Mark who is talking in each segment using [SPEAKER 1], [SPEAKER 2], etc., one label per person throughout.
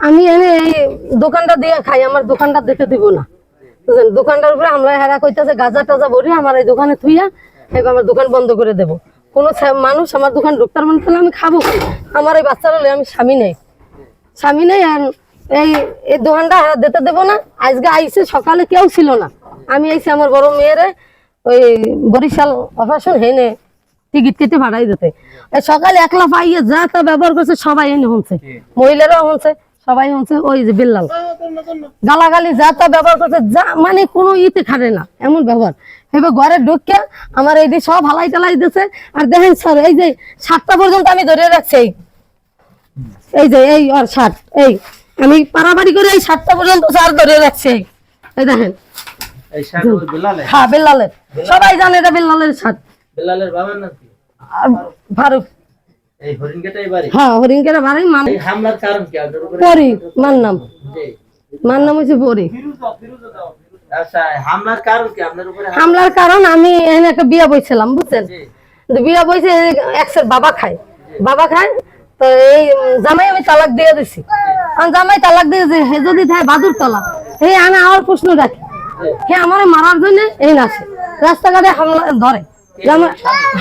[SPEAKER 1] আমি এনে এই দোকানটা দিয়ে খাই, আমার দোকানটা দেখে দিব না। দোকানটার উপরে হামলা হেরা কইতাছে গাঁজা টাজা ভরি আমার এই দোকানে থুইয়া এবার আমার দোকান বন্ধ করে দেবো। কোনো মানুষ আমার দোকান ঢুকতে পারবে না, তাহলে আমি খাবো কি? আমার এই বাচ্চারা আমি স্বামী নেই আর এই দোকানটা দিতে দেবো না। আজকে আইসে সকালে কেউ ছিল না, আমি আইসি আমার বড় মেয়েরে ওই বরিশাল অপারেশন হেনে টিকিট কেটে ভাড়াই দিতে। সকালে একলা পাইয়ে যা তা ব্যবহার করছে সবাই এনে হচ্ছে, মহিলারাও হচ্ছে, সবাই হচ্ছে। ওই যে বিল্লাল গালাগালি যা তা ব্যবহার করছে, যা মানে কোনো ইতে খাটে না এমন ব্যবহার। এবার ঘরে ঢুকে আমার এই দিয়ে সব হালাই টালাই দিচ্ছে। আর দেখেন স্যার, এই যে 7টা পর্যন্ত আমি ধরে রাখছি, এই যে এই আর 7 এই আমি পারাবাড়ি করে এই 7টা পর্যন্ত স্যার ধরে রাখছি। এই দেখেন হ্যাঁ বিল্লালের, সবাই জানে এটা বিল্লালের শার্ট।
[SPEAKER 2] বিল্লালের বাবার নাম কি?
[SPEAKER 1] ফারুক।
[SPEAKER 2] এই হরিণঘাটাই বাড়ি?
[SPEAKER 1] হ্যাঁ হরিণঘাটা বাড়ি।
[SPEAKER 2] এই হামলার কারণ কি আপনার উপরে?
[SPEAKER 1] পরি মার নাম, মার নাম হচ্ছে পরি।
[SPEAKER 2] আচ্ছা, হামলার কারণ কি আপনার উপরে?
[SPEAKER 1] হামলার কারণ আমি এখানে একটা বিয়া বইছিলাম, বুঝছেন? বিয়া বইছে এক্সের বাবা খায় তো এই জামাই আমি তালাক দিয়ে দিছি। জামাই তালাক দিয়ে হে যদি থাকে বাদুর তলা, হে আমি আমার প্রশ্ন রাখি, হে আমার মারার জন্য এই নাচে রাস্তাঘাটে হামলা ধরে।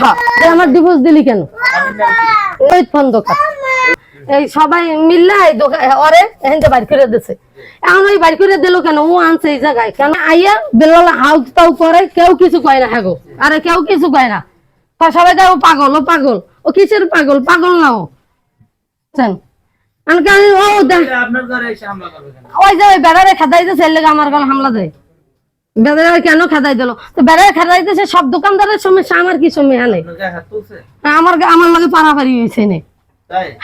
[SPEAKER 1] হ্যাঁ, আমার ডিভোর্স দিলি কেন? ওই খন্দকার এই সবাই মিললে এই দোকান ওরে এখান থেকে বাইর করে দিছে। এখন ওই বাইর করে দিল কেন? ও আনছে এই জায়গায় কেন? আইয়া বেলালে হাউ তাউ করে, কেউ কিছু কয় না। হ্যাঁ গো, আরে কেউ কিছু কয় না, সবাই কয় ও পাগল, ও পাগল। ও কিসের পাগল? পাগল না ও। ওই যে ওই বেড়ারে খেদাই দিয়েছে, এর লেগে আমার গলা হামলা দেয়। বেড়ারে কেন খেদাই দিল? তো বেড়ারে খেদাই দিয়েছে সব দোকানদারের সমস্যা, আমার কি সমস্যা নেই? আমার লগে পারাপারি হয়েছে নে।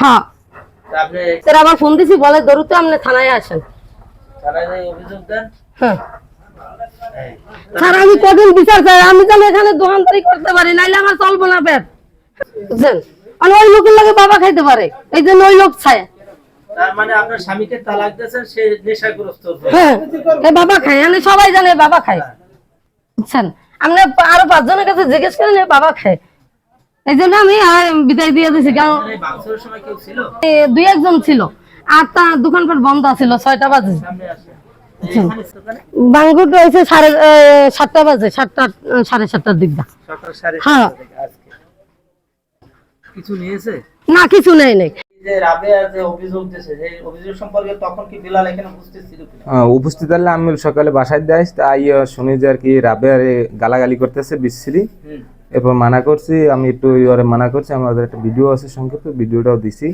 [SPEAKER 1] হ্যাঁ, আবার ফোন দিছি, বলে দরুতে আপনি থানায় আসেন। হ্যাঁ স্যার, আমি কদিন বিচার চাই, আমি যেন এখানে দোকানদারি করতে পারি, নাইলে আমার চলবো না পেট, বুঝছেন? আর ওই লোকের লাগে বাবা খাইতে পারে, এই জন্য ওই লোক ছায়।
[SPEAKER 2] তার মানে আপনার স্বামীকে তালাক দিয়েছেন, সে নেশাগ্রস্ত।
[SPEAKER 1] হ্যাঁ, এই বাবা খায়, আমি সবাই জানে বাবা খায়, বুঝছেন? আপনি আরো 5 জনের কাছে জিজ্ঞেস করেন বাবা খায়। এই জন্য আমি বিদায় দিয়ে দিয়েছি। কারণ 2-1 জন ছিল, আর তার দোকানপাট বন্ধ ছিল 6টা বাজে। বাঙ্গুর রয়েছে 7:30 বাজে, 7টা 7:30টার দিক দা। হ্যাঁ,
[SPEAKER 2] কিছু নিয়েছে
[SPEAKER 1] না, কিছু নেই নেই।
[SPEAKER 3] উপস্থিত হলে আমি সকালে বাসায় যাই, তাই শুনি যে আর কি রাবেয়ার গালাগালি করতেছে বিশ্রী। এরপর মানা করছি, আমি একটু মানা করছি, আমাদের একটা ভিডিও আছে সংক্ষেপে, ভিডিওটাও দিছি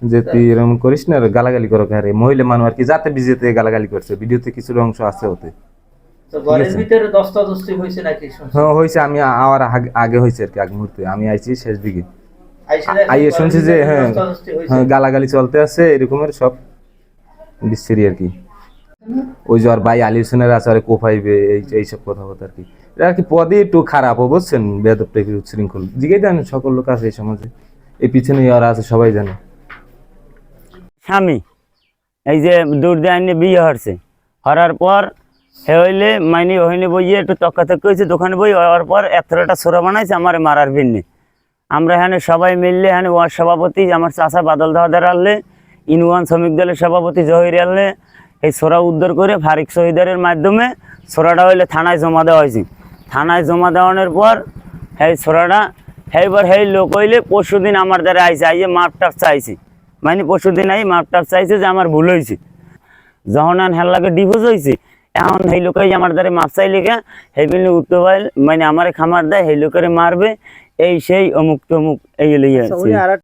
[SPEAKER 3] যে তুই এরকম করিস না, গালাগালি করো কারে মহিলা মানুষ আর কি, যাতে বিজেতে গালাগালি করছে। ভিডিওতে কিছু অংশ আছে ওতে। হ্যাঁ হয়েছে, আমি আমার আগে হয়েছে আর কি, আগ মুহূর্তে আমি আইছি শেষ দিকে আইয়ে শুনছি যে হ্যাঁ গালাগালি চলতে আছে, এরকমের সব বিশ্রী আর কি। ওই যে আর ভাই আলী হোসেনের আছে আরে কোফাইবে, এইসব কথাবার্তা আর কি। এটা আর কি পদে একটু খারাপ, বুঝছেন? বেয়াদব টাইপের উচ্ছৃঙ্খল, জিজ্ঞেস জানেন সকল লোক আছে এই সমাজে, এই পিছনে যারা আছে সবাই জানে।
[SPEAKER 4] স্বামী এই যে দূর দিয়ে বিয়ে হচ্ছে, হওয়ার পর হে হইলে মাইনি হইনি বইয়ে একটু তক্কাতক্কি হয়েছে, দোকানে বই হওয়ার পর একটা ছোরা বানাইছে আমার মারার ভিন্নে। আমরা এখানে সবাই মিললে, এখানে ওয়ার্ড সভাপতি আমার চাচা বাদল দাওয়াদার আনলে, ইউনিয়ন শ্রমিক দলের সভাপতি জহির আনলে, এই ছোরা উদ্ধার করে ফারিক শহীদারের মাধ্যমে ছোরাটা হইলে থানায় জমা দেওয়া হয়েছে। থানায় জমা দেওয়ানোর পর এই ছোরাটা এইবার সেই লোক হইলে পরশুদিন আমার দ্বারা আইসে, আইয়ে মাপটাপ চাইছে, মানে পরশুদিন আই মাপটাপ চাইছে যে আমার ভুল হয়েছে। যখন হেল্লাকে ডিভোর্স হয়েছে, এখন সেই লোকেই আমার দ্বারা মাপ চাই লেখা, সেই বিলে উত্তর মানে আমার খামার দেয়, সেই লোকের মারবে, এই সেই অমুক তমুক এই